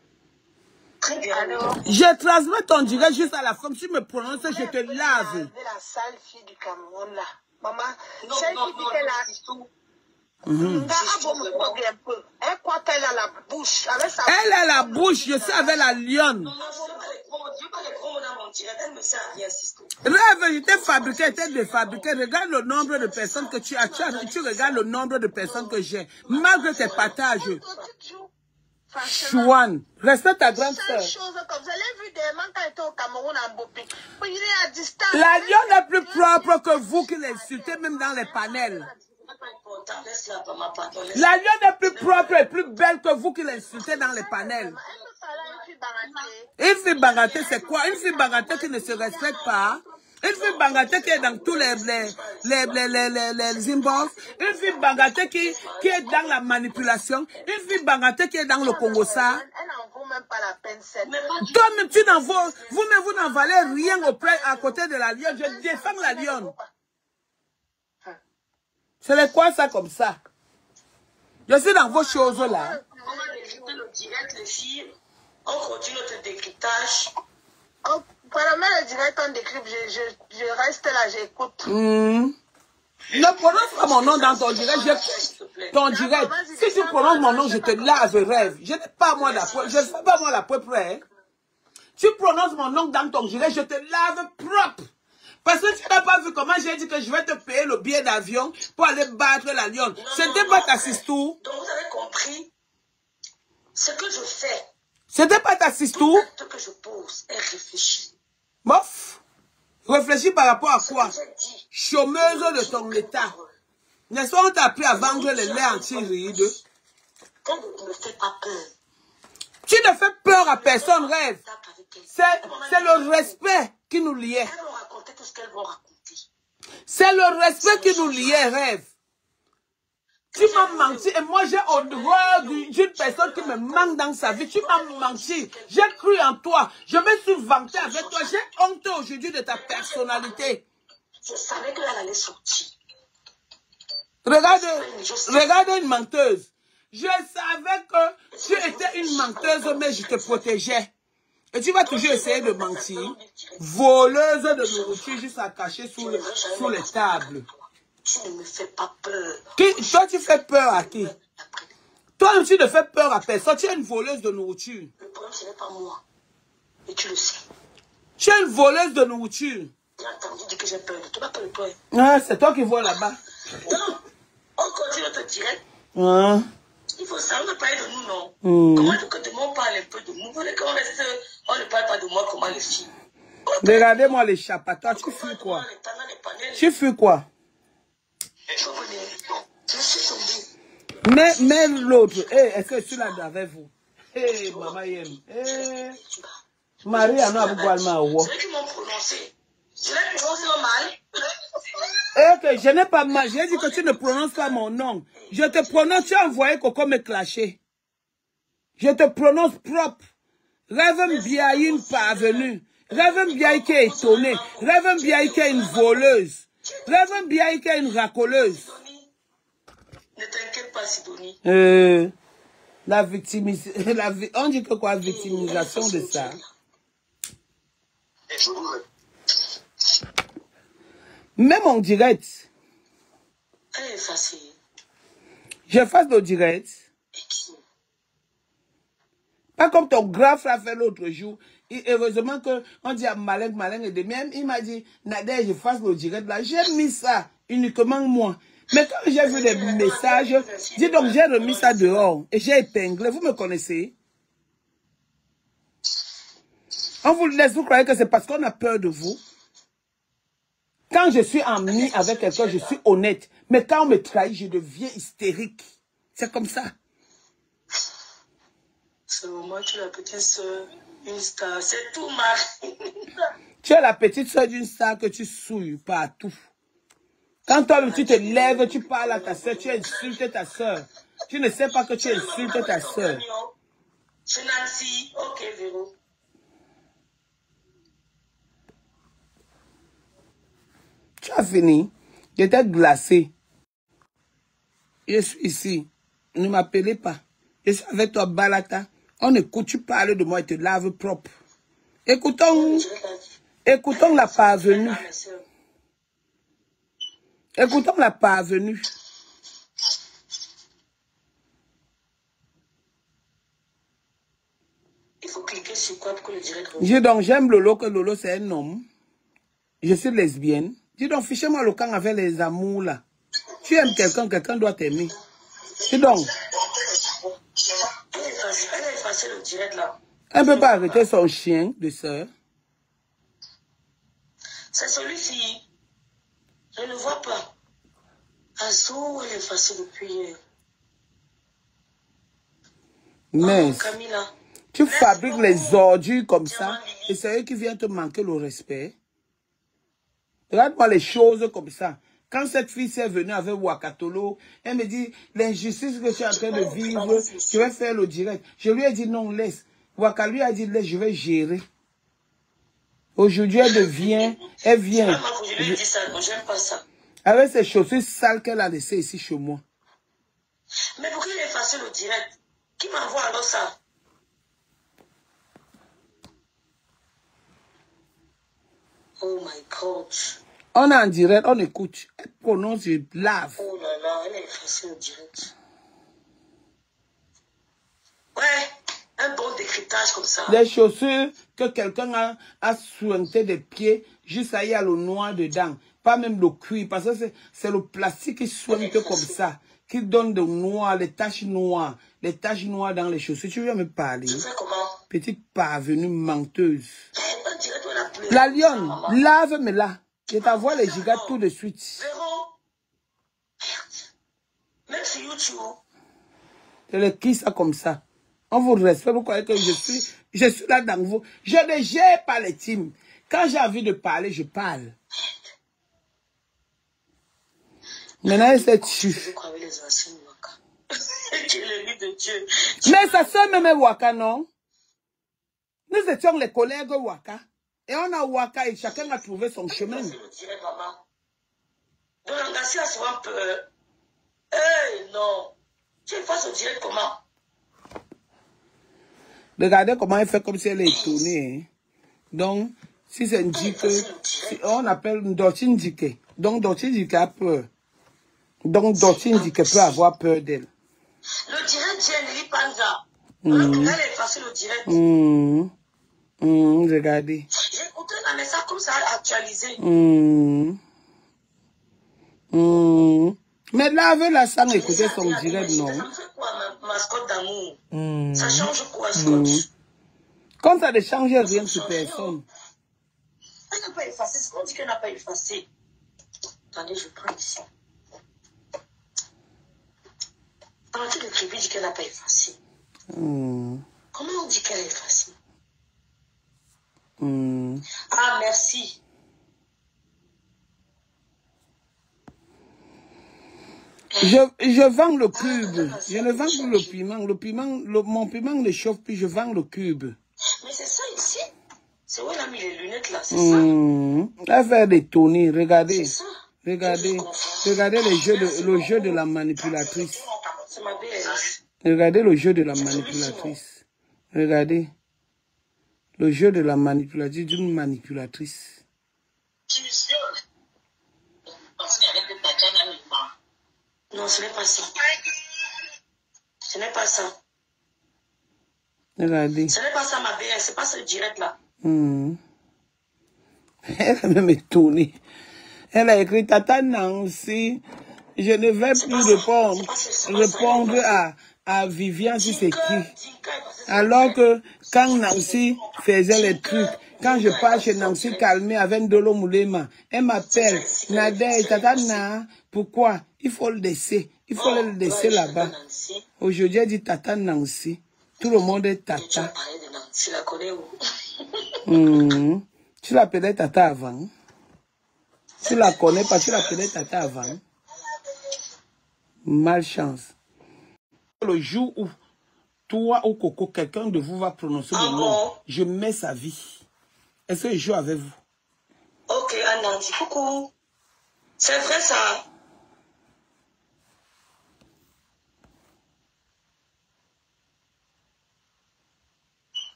[SPEAKER 2] Très bien.
[SPEAKER 3] Alors,
[SPEAKER 1] Je transmets ton direct juste à la femme. Si tu me prononces, je te lave.
[SPEAKER 3] la sale fille du Cameroun, là. Maman,
[SPEAKER 2] Non,
[SPEAKER 3] celle
[SPEAKER 2] non,
[SPEAKER 3] qui dit
[SPEAKER 2] non,
[SPEAKER 3] qu'elle a...
[SPEAKER 2] non.
[SPEAKER 3] Elle croit qu'elle a la bouche. Avec sa
[SPEAKER 1] Elle a la bouche, je sais, avec la lionne.
[SPEAKER 2] Non, je veux pas les gros mots dans mon direct. Elle me sert à rien, Sisto.
[SPEAKER 1] Rêve, je t'ai fabriqué, je t'ai défabriqué. Regarde le nombre de personnes que tu as. Tu regardes le nombre de personnes que j'ai. Malgré tes partages. Chouane, respecte ta grande soeur.
[SPEAKER 3] chose comme ça. Elle a vu des mains quand elle était au Cameroun en Bopi. Il est à distance.
[SPEAKER 1] La lionne est plus propre que vous qui l'insultez, même dans les panels.
[SPEAKER 2] Laisse-la, maman, pardon.
[SPEAKER 1] La lionne est plus propre et plus belle que vous qui l'insultez dans les panels. Une fille bagatée, c'est quoi? Une fille bagatée qui ne se respecte pas. Une fille bagatée qui est dans tous les inbox. Une fille bagatée qui est dans la manipulation. Une fille bagatée qui est dans le Congo-ça.
[SPEAKER 3] Elle n'en vaut même pas la peine, cette.
[SPEAKER 1] Toi-même, tu n'en vaux, vous-même, vous n'en valez rien à côté de la lionne. Je défends la lionne. C'est quoi ça comme ça? Je suis dans vos choses-là.
[SPEAKER 2] On va décrypter le direct, les filles. On continue notre décryptage.
[SPEAKER 3] Oh, pendant le direct, on décrypte, je reste là, j'écoute.
[SPEAKER 1] Ne prononce pas mon nom dans ton direct. Ton direct. Si tu prononces mon nom, je te lave, rêve. Je n'ai pas moi la preuve. Je ne fais pas moi la preuve près. Tu prononces mon nom dans ton direct, je te lave propre. Parce que tu n'as pas vu comment j'ai dit que je vais te payer le billet d'avion pour aller battre la lionne. C'était pas ta sistou.
[SPEAKER 2] Donc vous avez compris ce que je fais.
[SPEAKER 1] C'était pas ta sistou.
[SPEAKER 2] Tout que je pose est réfléchi.
[SPEAKER 1] Bof. Réfléchis par rapport à quoi? Chômeuse de ton état. N'est-ce pas, on t'a appris à vendre les laits anti-rides?
[SPEAKER 2] Quand vous ne me faites pas peur.
[SPEAKER 1] Tu ne fais peur à personne, Rêve. C'est le respect qui nous liait.
[SPEAKER 2] Elles vont raconter tout ce qu'elles vont raconter.
[SPEAKER 1] C'est le respect qui nous liait, Rêve. Tu m'as menti et moi j'ai horreur d'une personne qui me manque dans sa vie. Tu m'as menti. J'ai cru en toi. Je me suis vanté avec toi. J'ai honte aujourd'hui de ta personnalité.
[SPEAKER 2] Je savais qu'elle allait sortir.
[SPEAKER 1] Regarde une menteuse. Je savais que tu étais une menteuse, mais je te protégeais. Et tu vas toujours essayer de mentir. Voleuse de nourriture, juste à cacher sous les tables.
[SPEAKER 2] Tu ne me fais pas peur.
[SPEAKER 1] Toi, tu fais peur à qui? Toi, tu ne fais peur à personne. Tu es une voleuse de nourriture.
[SPEAKER 2] Le problème, ce n'est pas moi. Et tu le sais.
[SPEAKER 1] Tu es une voleuse de nourriture.
[SPEAKER 2] J'ai entendu dire que j'ai peur de toi. Pas peur.
[SPEAKER 1] Ah, c'est toi qui vois là-bas.
[SPEAKER 2] Non, on continue notre direct.
[SPEAKER 1] Ah.
[SPEAKER 2] Il faut savoir parler de nous, non? Comment est-ce que de moi on parle un peu de nous? Vous voulez qu'on reste, on ne parle pas de moi, comment les filles?
[SPEAKER 1] Regardez-moi les chapatas. Tu fuis quoi? Tu fuis quoi?
[SPEAKER 2] Je suis tombée.
[SPEAKER 1] Mais l'autre, est-ce que tu l'as avec vous? Maman Yem. Marie a nous
[SPEAKER 2] c'est eux qui m'ont prononcé. Je l'ai prononcé mal.
[SPEAKER 1] Je n'ai pas mal. J'ai dit que tu ne prononces pas mon nom. Je te prononce, tu as envoyé Coco me clasher. Je te prononce propre. Rêve Biaï parvenue. Rêve Biaï qui est étonnée. Rêve Biaï qui est une voleuse. Rêve Biaï qui est une racoleuse.
[SPEAKER 2] Ne t'inquiète pas, Sidonie.
[SPEAKER 1] La victimisation. On dit que quoi, victimisation de ça? Même en direct.
[SPEAKER 2] Elle est effacée.
[SPEAKER 1] J'efface le direct. Pas comme ton grand frère fait l'autre jour. Et heureusement qu'on dit à Malin et de même, il m'a dit, Nadia, j'efface le direct là. J'ai mis ça uniquement moi. Mais quand j'ai vu des messages, dis donc j'ai remis ça dehors et j'ai épinglé. Vous me connaissez? On vous laisse, vous croyez que c'est parce qu'on a peur de vous? Quand je suis amie avec quelqu'un, je suis honnête. Mais quand on me trahit, je deviens hystérique. C'est comme ça.
[SPEAKER 2] C'est moi, tu es la petite soeur, une star. C'est tout, Marie.
[SPEAKER 1] Tu es la petite soeur d'une star que tu souilles partout. Quand toi, tu te lèves, tu parles à ta soeur, tu insultes ta soeur. Tu ne sais pas que tu insultes ta soeur.
[SPEAKER 2] C'est Nancy. Ok, Véro.
[SPEAKER 1] Tu as fini. J'étais glacé. Je suis ici. Ne m'appelez pas. Je suis avec toi, Balata. On écoute, tu parles de moi et te laves propre. Écoutons la parvenue. Écoutons la parvenue.
[SPEAKER 2] Il faut cliquer sur quoi pour que le direct revienne.
[SPEAKER 1] Dis donc, j'aime Lolo, que Lolo c'est un homme. Je suis lesbienne. Dis donc, fichez-moi le camp avec les amours là. Tu aimes quelqu'un, quelqu'un doit t'aimer. Dis donc.
[SPEAKER 2] Elle a effacé le direct là.
[SPEAKER 1] Elle ne peut pas arrêter son chien de sœur.
[SPEAKER 2] C'est celui-ci. Je ne le vois pas. Azou, elle est effacée depuis hier.
[SPEAKER 1] Mais
[SPEAKER 2] Camilla.
[SPEAKER 1] tu fabriques les ordures comme ça et c'est eux qui viennent te manquer le respect. Regarde-moi les choses comme ça. Quand cette fille s'est venue avec Wakatolo, elle me dit, l'injustice que tu es en train de vivre, je vais faire le direct. Je lui ai dit non, laisse. Waka lui a dit, laisse, je vais gérer. Aujourd'hui, elle vient.
[SPEAKER 2] Je lui ai dit ça, j'aime pas ça.
[SPEAKER 1] Avec ces chaussures sales qu'elle a laissées ici chez moi.
[SPEAKER 2] Mais pourquoi il a effacé le direct? Qui m'envoie alors ça? Oh my God.
[SPEAKER 1] On est en direct, on écoute. Elle prononce, je lave.
[SPEAKER 2] Oh là là, elle a effacé le direct. Ouais, un bon décret. décryptage comme ça.
[SPEAKER 1] Des chaussures que quelqu'un a sointé des pieds, juste là, il y a le noir dedans. Pas même le cuir, parce que c'est le plastique qui soigne comme ça, qui donne de noir, les taches noires dans les chaussures. Tu viens me parler?
[SPEAKER 2] Je fais comment?
[SPEAKER 1] Petite parvenue menteuse. La lionne, lave-moi-la. Je t'envoie les gigas tout de suite.
[SPEAKER 2] Véro, merde. Même sur YouTube.
[SPEAKER 1] Je le qui ça comme ça. On vous respecte, vous croyez que je suis là dans vous. Je ne gère pas les teams. Quand j'ai envie de parler, je parle. Maintenant, c'est tu.
[SPEAKER 2] Je crois avec les anciens Waka. Tu es l'ennemi de Dieu.
[SPEAKER 1] Mais ça sort même Waka, non? Nous étions les collègues Waka. Et on a Waka et chacun a trouvé son chemin.
[SPEAKER 2] Donc l'engagé a souvent peur. Hey, non. Tu es face au direct comment?
[SPEAKER 1] Regardez comment elle fait comme si elle est étonnée. Hein. Donc, si c'est une dique, on appelle une Dortine dique. Donc, Dortine dique a peur. Donc, Dortine dique peut avoir peur d'elle.
[SPEAKER 2] Le direct, j'ai Nelly Panza. Elle est facile au direct.
[SPEAKER 1] Regardez.
[SPEAKER 2] J'ai écouté un message comme ça actualisé.
[SPEAKER 1] Mais lavez-la sans écouter son direct, non?
[SPEAKER 2] Ça me fait quoi, ma mascotte d'amour? Ça change quoi, Scott?
[SPEAKER 1] Quand ça ne change rien sur personne.
[SPEAKER 2] Elle n'a pas effacé. C'est qu'on dit qu'elle n'a pas effacé. Attendez, je prends ici. Pendant que le crédit dit qu'elle n'a pas effacé. Comment on dit qu'elle a effacé? Ah, merci.
[SPEAKER 1] Je vends le cube. Je ne vends plus le piment. Mon piment ne chauffe plus, je vends le cube.
[SPEAKER 2] Mais c'est ça ici. C'est où elle a mis les lunettes là, c'est ça.
[SPEAKER 1] Elle fait des tournées, regardez.
[SPEAKER 2] C'est ça.
[SPEAKER 1] Regardez le jeu de la manipulatrice.
[SPEAKER 2] C'est ma BS.
[SPEAKER 1] Regardez le jeu de la manipulatrice. Regardez. Le jeu de la manipulatrice, d'une manipulatrice.
[SPEAKER 2] Non, ce n'est pas ça. Ce n'est pas ça.
[SPEAKER 1] Regardez.
[SPEAKER 2] Ce n'est pas ça ma BS, c'est pas ce direct là.
[SPEAKER 1] Elle a même étonnée. Elle a écrit Tata Nancy. Je ne vais plus répondre à Viviane si c'est qui. Alors que quand Nancy faisait les trucs, quand je pars chez Nancy calmée avec Ndolo Moulema, elle m'appelle Nadé, Tata Na. Pourquoi? Il faut le laisser. Il faut le laisser là-bas. Aujourd'hui, elle dit Tata Nancy. Tout le monde est Tata.
[SPEAKER 2] Tu la connais où?
[SPEAKER 1] Tu l'appelais Tata avant. Tu la connais pas, tu l'appelais Tata avant. Malchance. Le jour où toi ou Coco, quelqu'un de vous va prononcer le nom, je mets sa vie. Est-ce que je joue avec vous?
[SPEAKER 2] Ok, Anandi, coucou. C'est vrai ça.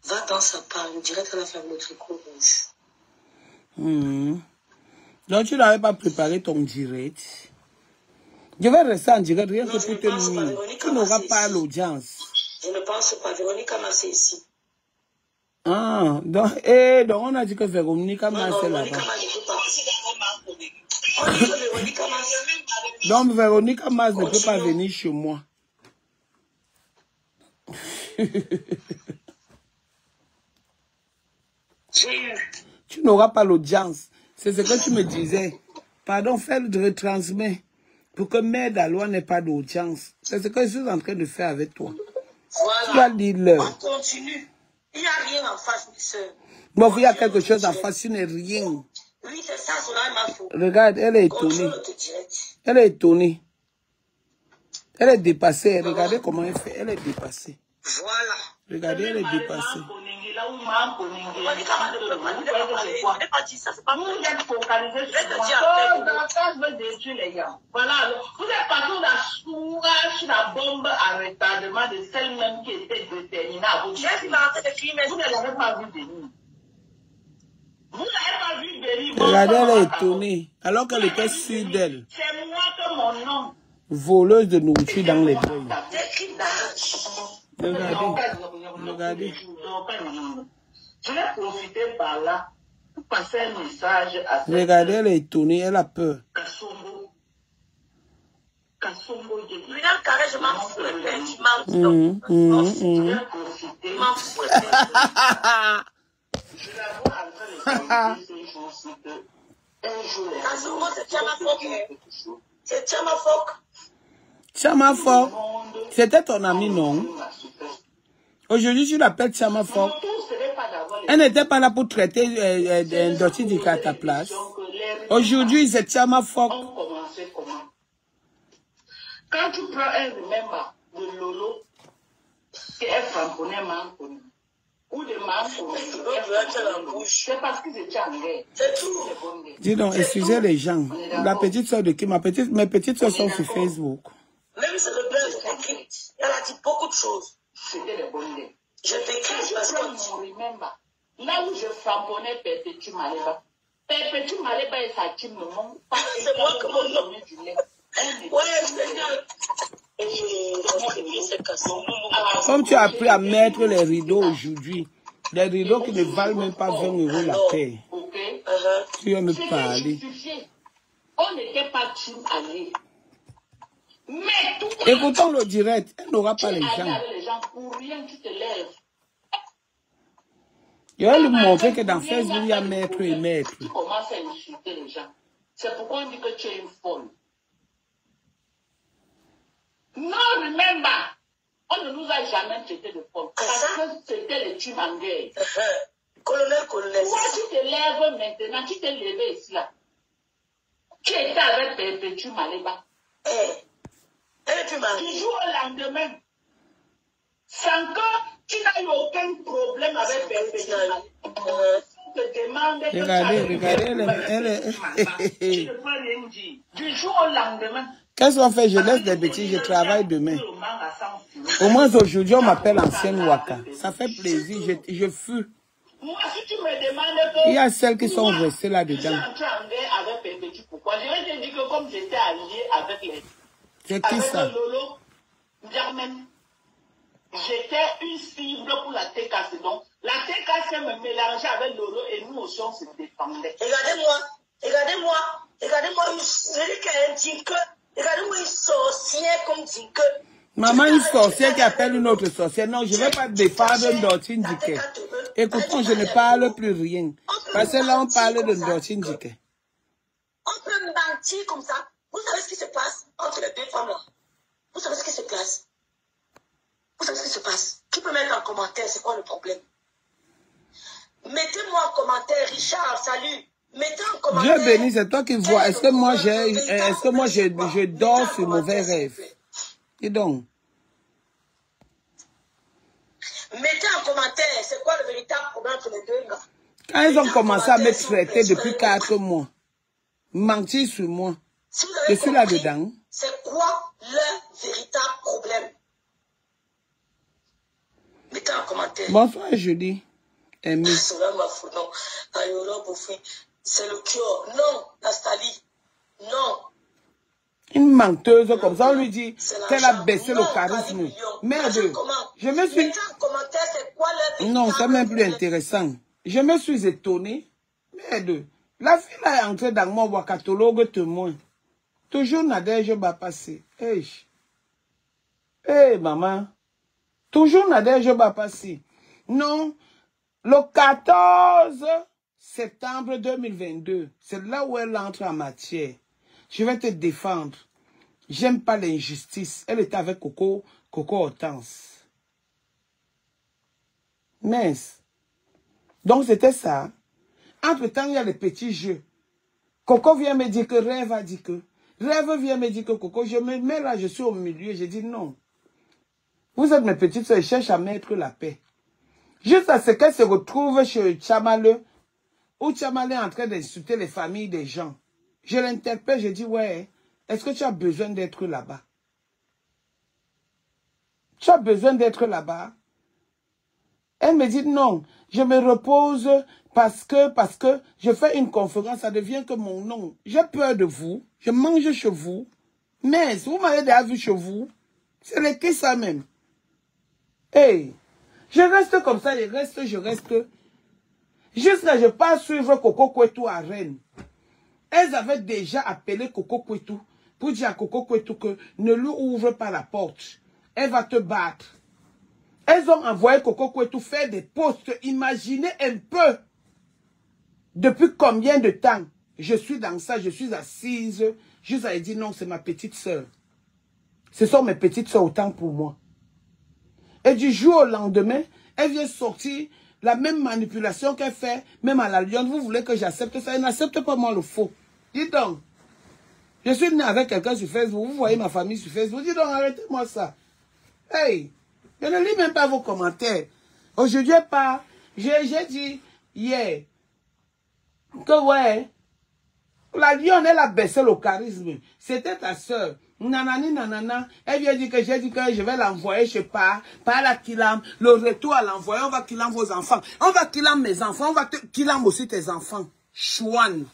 [SPEAKER 2] Va dans sa part, on dirait qu'elle a fait le tricot rouge.
[SPEAKER 1] Donc tu n'avais pas préparé ton direct. Je vais rester en direct, rien que pour te nuire. Tu n'auras pas l'audience.
[SPEAKER 2] Je ne pense pas. Véronique a massé ici.
[SPEAKER 1] Ah, donc on a dit que Véronique a massé là-bas. Donc Véronique a massé ne peut pas venir chez moi. Tu n'auras pas l'audience. C'est ce que tu me disais. Pardon, fais le retransmet. Pour que Mère Daloa n'ait pas d'audience. C'est ce que je suis en train de faire avec toi.
[SPEAKER 2] Voilà.
[SPEAKER 1] Tu vas dire leur.
[SPEAKER 2] On continue. Il n'y a rien en face, mes soeurs.
[SPEAKER 1] Bon, il y a quelque chose en face, il n'est rien.
[SPEAKER 2] Oui, c'est ça, cela est ma faute.
[SPEAKER 1] Regarde, elle est étonnée. Elle est étonnée. Elle est dépassée. Regardez comment elle fait. Elle est dépassée.
[SPEAKER 2] Voilà.
[SPEAKER 1] Regardez, elle est dépassée.
[SPEAKER 3] Voilà, vous êtes partout sur la bombe à retardement de celle-même qui était déterminée à vous. Vous n'avez pas vu venir. Vous n'avez pas vu venir.
[SPEAKER 1] Regardez, elle est étonnée. Alors qu'elle était sûre d'elle.
[SPEAKER 3] C'est moi que mon nom.
[SPEAKER 1] Voleuse de nourriture dans les feuilles. Regardez. Regardez.
[SPEAKER 3] Je vais profiter par là pour passer un message à cette...
[SPEAKER 1] Regardez, elle est étonnée, elle a peur.
[SPEAKER 3] Kassongo.
[SPEAKER 2] Lui, dans le carré, je m'en fous, le père. Tu m'en fous.
[SPEAKER 3] Je vais profiter.
[SPEAKER 2] Je m'en fous, le père.
[SPEAKER 3] Je la vois en train de communiquer ces jours-ci que un jour...
[SPEAKER 2] Kassongo, c'est Tchamafok. C'est Tchamafok.
[SPEAKER 1] Tchamafok, c'était ton ami, non? Aujourd'hui, tu l'appelles Tchamafok. Elle n'était pas là pour traiter un dossier du cas à ta place. Aujourd'hui, c'est Tchamafok.
[SPEAKER 3] Quand tu prends un remember de Lolo, qui est franconnais, ou de c'est parce que c'est Tchangé.
[SPEAKER 2] C'est tout.
[SPEAKER 1] Dis donc, excusez les gens. La petite soeur de qui? Mes petites soeurs sont sur Facebook.
[SPEAKER 2] Même si le père de t'écrit, elle a dit beaucoup de choses.
[SPEAKER 3] C'était les bonnes idées.
[SPEAKER 2] Je t'écris parce que...
[SPEAKER 3] Là où je frapponnais Perpétue Maléba. Perpétue Maléba et sa team ne m'ont pas...
[SPEAKER 2] C'est moi que mon nom. Ouais,
[SPEAKER 1] Comme tu as appris à mettre les rideaux aujourd'hui, des rideaux qui ne valent même pas 20 € la paix. Tu vas me parler.
[SPEAKER 3] On n'était pas team alliés.
[SPEAKER 1] Écoutons le direct, elle n'aura pas les gens.
[SPEAKER 3] Pour rien, tu te lèves.
[SPEAKER 1] Je vais lui montrer que dans Facebook, il y a maître et maître.
[SPEAKER 3] Tu commences à insulter les gens. C'est pourquoi on dit que tu es une folle. Non, remember, on ne nous a jamais traité de folle. Parce que c'était les Chimangais.
[SPEAKER 2] Colonel.
[SPEAKER 3] Toi, tu te lèves maintenant, tu t'es levé ici là. Tu étais avec Perpétue Maléba. Du jour au lendemain, sans que tu n'as eu aucun problème avec Perpétue Maléba.
[SPEAKER 1] Regardez,
[SPEAKER 3] Tu ne peux rien dire. Du jour au lendemain.
[SPEAKER 1] Qu'est-ce qu'on fait? Je laisse des bêtises, je travaille demain. Au moins aujourd'hui, on m'appelle ancienne Waka. Ça fait plaisir, je fuis.
[SPEAKER 3] Moi, si tu me demandes que...
[SPEAKER 1] Il y a celles qui sont restées là-dedans.
[SPEAKER 3] Je suis entré avec Perpétue. Pourquoi? Je vais te dire que comme j'étais allié avec les...
[SPEAKER 1] C'est qui ça?
[SPEAKER 3] Avec Lolo, Germaine, j'étais une cible pour la TKC. Donc, la TKC me mélangeait avec Lolo et nous aussi, on se défendait.
[SPEAKER 2] Regardez-moi, celui qui a un dingue. Regardez-moi une sorcière comme dingue.
[SPEAKER 1] Maman, une sorcière qui appelle une autre sorcière. Non, je ne vais pas défendre Ndotine Dike. Écoutons, je ne parle plus rien. Parce que là, on parle de Ndotine Dike.
[SPEAKER 2] On peut mentir comme ça. Vous savez ce qui se passe entre les deux femmes là? Vous savez ce qui se passe? Qui peut mettre en commentaire c'est quoi le problème? Mettez-moi en commentaire, Richard, salut. Mettez en commentaire.
[SPEAKER 1] Dieu béni, c'est toi qui vois. Est-ce que moi, je dors sur mauvais rêve? Et donc?
[SPEAKER 2] Mettez en commentaire, c'est quoi le véritable problème entre les deux là?
[SPEAKER 1] Quand ils ont commencé à me traiter depuis 4 mois, mentir sur moi, je suis là-dedans.
[SPEAKER 2] C'est quoi leur véritable problème? Mettez en commentaire.
[SPEAKER 1] Bonsoir, Julie. Amy.
[SPEAKER 2] C'est le cure. Non, Nastali. Non.
[SPEAKER 1] Une menteuse comme ça, on lui dit qu'elle a baissé le charisme. Merde, je me suis... Non, c'est même plus intéressant. Je me suis étonné. Merde, la fille là est entrée dans mon wakatologue témoin. Toujours Nadège va passer. Hey, maman. Toujours Nadège va passer. Non, le 14 septembre 2022, c'est là où elle entre en matière. Je vais te défendre. J'aime pas l'injustice. Elle était avec Coco Hortense. Mince. Donc c'était ça. Entre-temps, il y a les petits jeux. Coco vient me dire que Rêve a dit que. Rêve vient me dire que Coco, je me mets là, je suis au milieu. Je dis non. Vous êtes mes petites soeurs, je cherche à mettre la paix. Juste à ce qu'elle se retrouve chez Tchamale, où Tchamale est en train d'insulter les familles des gens. Je l'interpelle, je dis, ouais, est-ce que tu as besoin d'être là-bas? Tu as besoin d'être là-bas? Elle me dit, non, je me repose parce que je fais une conférence, ça devient que mon nom. J'ai peur de vous, je mange chez vous, mais si vous m'avez déjà vu chez vous, c'est les qui ça même. Hey, Je reste comme ça, je reste. Jusqu'à je pars suivre Coco Kwetu à Rennes. Elles avaient déjà appelé Coco Kwetu pour dire à Coco Kwetu que ne lui ouvre pas la porte. Elle va te battre. Elles ont envoyé Coco Kwetu faire des posts. Imaginez un peu. Depuis combien de temps je suis dans ça, je suis assise. Je vous ai dit non, c'est ma petite soeur. Ce sont mes petites soeurs autant pour moi. Et du jour au lendemain, elle vient sortir la même manipulation qu'elle fait, même à la Lyon. Vous voulez que j'accepte ça? Elle n'accepte pas moi le faux. Dis donc. Je suis né avec quelqu'un sur Facebook. Vous voyez ma famille sur Facebook. Dis donc, arrêtez-moi ça. Hey, je ne lis même pas vos commentaires. Aujourd'hui, j'ai dit hier que ouais, la Lyon, elle a baissé le charisme. C'était ta soeur. Nanani, nanana. Elle vient dire que j'ai dit que je vais l'envoyer, je sais pas, par la Kilam. Le retour à l'envoyer, on va Kilam vos enfants. On va Kilam mes enfants, on va Kilam aussi tes enfants. Chouane.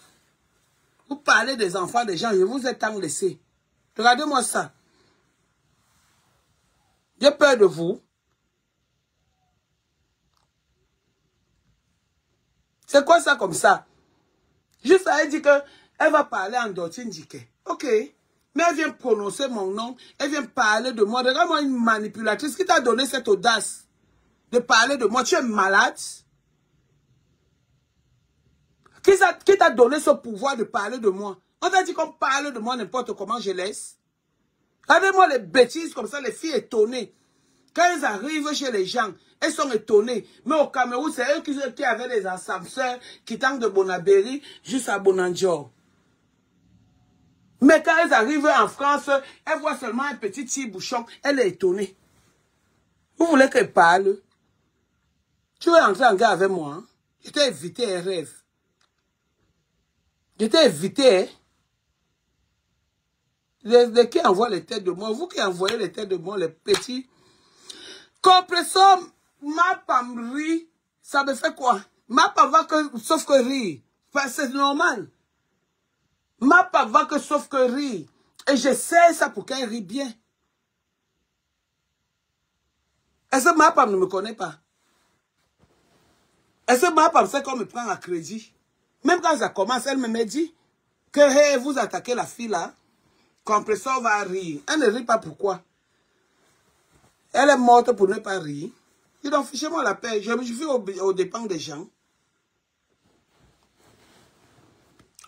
[SPEAKER 1] Vous parlez des enfants des gens, je vous ai tant laissé. Regardez-moi ça. J'ai peur de vous. C'est quoi ça comme ça? Juste elle dit que elle va parler en Dortine Dike. Ok. Mais elle vient prononcer mon nom. Elle vient parler de moi. Regarde-moi une manipulatrice qui t'a donné cette audace de parler de moi. Tu es malade? Qui t'a donné ce pouvoir de parler de moi? On t'a dit qu'on parle de moi n'importe comment, je laisse. Regardez-moi les bêtises comme ça, les filles étonnées. Quand elles arrivent chez les gens, elles sont étonnées. Mais au Cameroun, c'est eux qui avaient des ascenseurs qui tentent de Bonabéry jusqu'à Bonandior. Mais quand elles arrivent en France, elles voient seulement un petit bouchon. Elle est étonnée. Vous voulez qu'elle parle? Tu es entré en guerre avec moi. Hein? Je t'ai évité un rêve. Je t'ai évité. Les qui envoient les têtes de moi. Vous qui envoyez les têtes de moi, les petits. Compresseur, ma femme rit. Ça me fait quoi? Ma femme va que, sauf que rire. C'est normal. Ma femme va que sauf que rire. Et je sais ça pour qu'elle rit bien. Est-ce que ma femme ne me connaît pas? Est-ce que ma femme sait qu'on me prend à crédit? Même quand ça commence, elle me dit que hey, vous attaquez la fille là. Compresseur va rire. Elle ne rit pas pourquoi? Elle est morte pour ne pas rire. Dis donc, fichez-moi la paix. Je vis aux dépens des gens.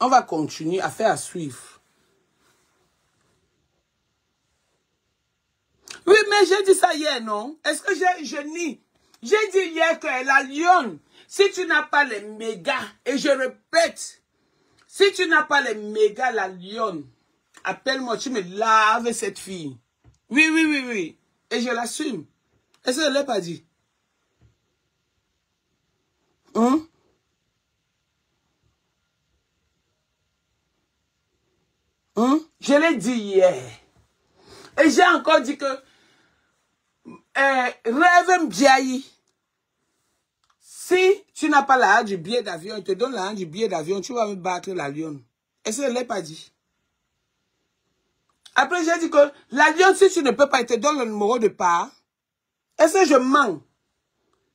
[SPEAKER 1] On va continuer à faire à suivre. Oui, mais j'ai dit ça hier, non? Est-ce que je nie? J'ai dit hier que la Lyon, si tu n'as pas les mégas, et je répète, si tu n'as pas les mégas, la Lyon, appelle-moi, tu me laves cette fille. Oui, oui, oui, oui. Et je l'assume. Est-ce que je ne l'ai pas dit? Hein? Hein? Je l'ai dit hier. Et j'ai encore dit que Rêve Mbiaye, si tu n'as pas l'argent du billet d'avion, il te donne l'argent du billet d'avion, tu vas me battre la Lyon. Est-ce que je ne l'ai pas dit? Après, j'ai dit que la Lyon, si tu ne peux pas, il te donne le numéro de part. Est-ce que je mens?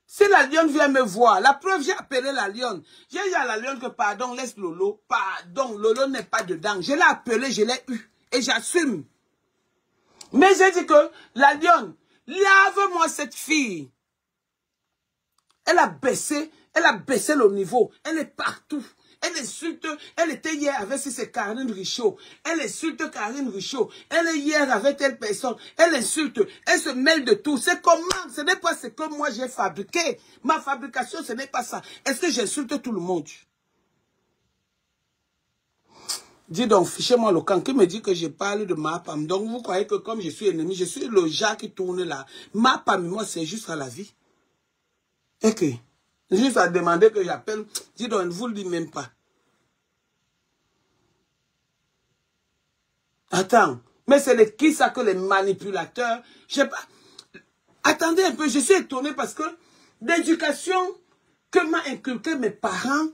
[SPEAKER 1] Si la Lyon vient me voir, la preuve, j'ai appelé la Lyon. J'ai dit à la Lyon que pardon, laisse Lolo. Pardon, Lolo n'est pas dedans. Je l'ai appelé, je l'ai eu. Et j'assume. Mais j'ai dit que la Lyon, lave-moi cette fille. Elle a baissé le niveau. Elle est partout. Elle insulte, elle était hier avec c'est Karine Richaud. Elle insulte Karine Richaud. Elle est hier avec telle personne. Elle insulte, elle se mêle de tout. C'est comment? Ce n'est pas ce que moi j'ai fabriqué. Ma fabrication, ce n'est pas ça. Est-ce que j'insulte tout le monde? Dis donc, fichez-moi le camp qui me dit que je parle de ma femme. Donc vous croyez que comme je suis ennemi, je suis le Jacques qui tourne là. Ma femme, moi, c'est juste à la vie. Ok. Juste à demander que j'appelle. Dis donc, ne vous le dis même pas. Attends. Mais c'est de qui ça que les manipulateurs? Je sais pas. Attendez un peu, je suis étonné parce que l'éducation que m'a inculqué mes parents,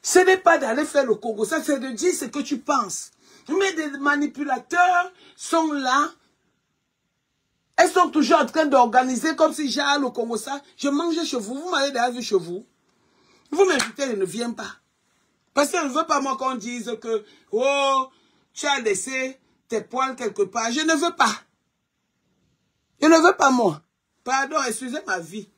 [SPEAKER 1] ce n'est pas d'aller faire le Congo. Ça, c'est de dire ce que tu penses. Mais des manipulateurs sont là. Elles sont toujours en train d'organiser comme si j'ai au Congo ça. Je mangeais chez vous. Vous m'avez déjà vu chez vous. Vous m'invitez, je ne viens pas. Parce que je ne veux pas moi qu'on dise que, oh, tu as laissé tes poils quelque part. Je ne veux pas. Je ne veux pas moi. Pardon, excusez ma vie.